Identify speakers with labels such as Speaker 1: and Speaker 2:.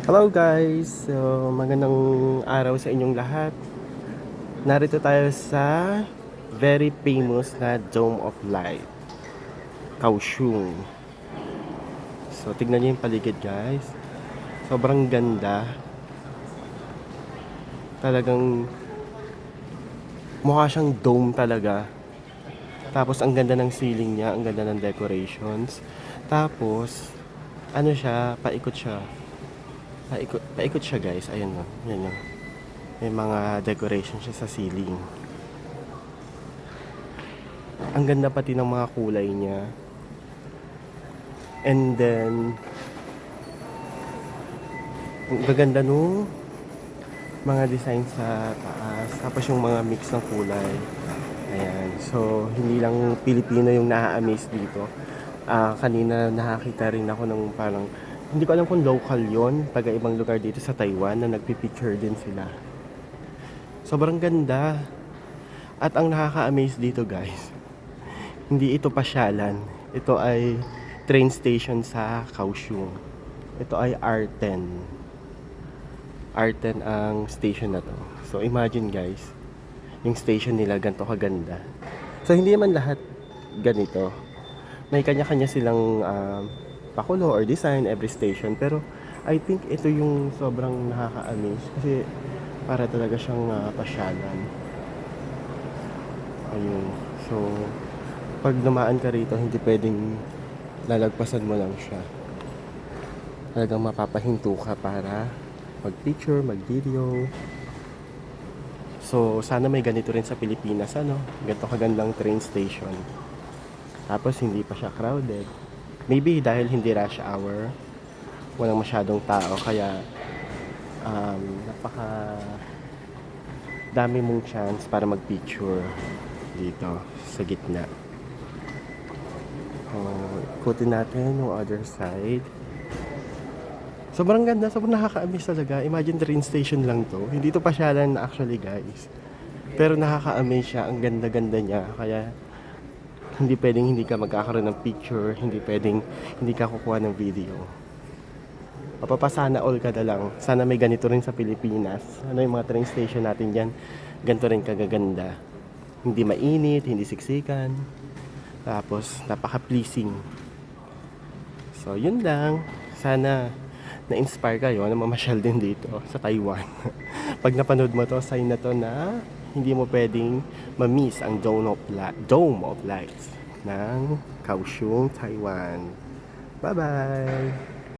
Speaker 1: Hello guys! So, magandang araw sa inyong lahat. Narito tayo sa very famous na Dome of Light, Kaohsiung. So, tignan niyo yung paligid guys. Sobrang ganda. Talagang mukha siyang dome talaga. Tapos ang ganda ng ceiling niya, ang ganda ng decorations. Tapos, ano siya, paikot siya. Paikot siya guys, ayan o. Yan yun. May mga decoration siya sa ceiling. Ang ganda pati ng mga kulay niya. And then, ang gaganda nung mga design sa taas. Tapos yung mga mix ng kulay. Ayan. So, hindi lang Pilipino yung na-amaze dito. Kanina nakakita rin ako ng parang, hindi ko alam kung local yon, taga ibang lugar dito sa Taiwan na nagpipicture din sila. Sobrang ganda. At ang nakaka-amaze dito guys, hindi ito pasyalan. Ito ay train station sa Kaohsiung. Ito ay R10. R10 ang station na to. So imagine guys, yung station nila ganito kaganda. So hindi naman lahat ganito. May kanya-kanya silang pakulo or design every station. Pero I think ito yung sobrang nakaka-amaze kasi para talaga siyang pasyalan. Ayun. So pag dumaan ka rito, hindi pwedeng lalagpasan mo lang siya. Talagang mapapahinto ka para mag-picture, mag-video. So, sana may ganito rin sa Pilipinas, ano? Ganito kagandang train station. Tapos, hindi pa siya crowded. Maybe dahil hindi rush hour, walang masyadong tao, kaya napaka dami mong chance para mag-picture dito sa gitna. Ikutin natin yung other side. Sobrang ganda, sobrang nakaka-amaze talaga. Imagine train station lang to. Hindi to pasyalan actually guys. Pero nakaka-amaze siya, ang ganda-ganda niya. Kaya hindi pwedeng hindi ka magkakaroon ng picture, hindi pwedeng hindi ka kukuha ng video. Mapapasana all ka na lang. Sana may ganito rin sa Pilipinas. Ano yung mga train station natin dyan, ganito rin kagaganda. Hindi mainit, hindi siksikan. Tapos, napaka-pleasing. So, yun lang. Sana na-inspire kayo na mamasyal din dito sa Taiwan. Pag napanood mo to, sign na to na hindi mo pwedeng ma-miss ang Dome of Lights ng Kaohsiung, Taiwan. Bye-bye!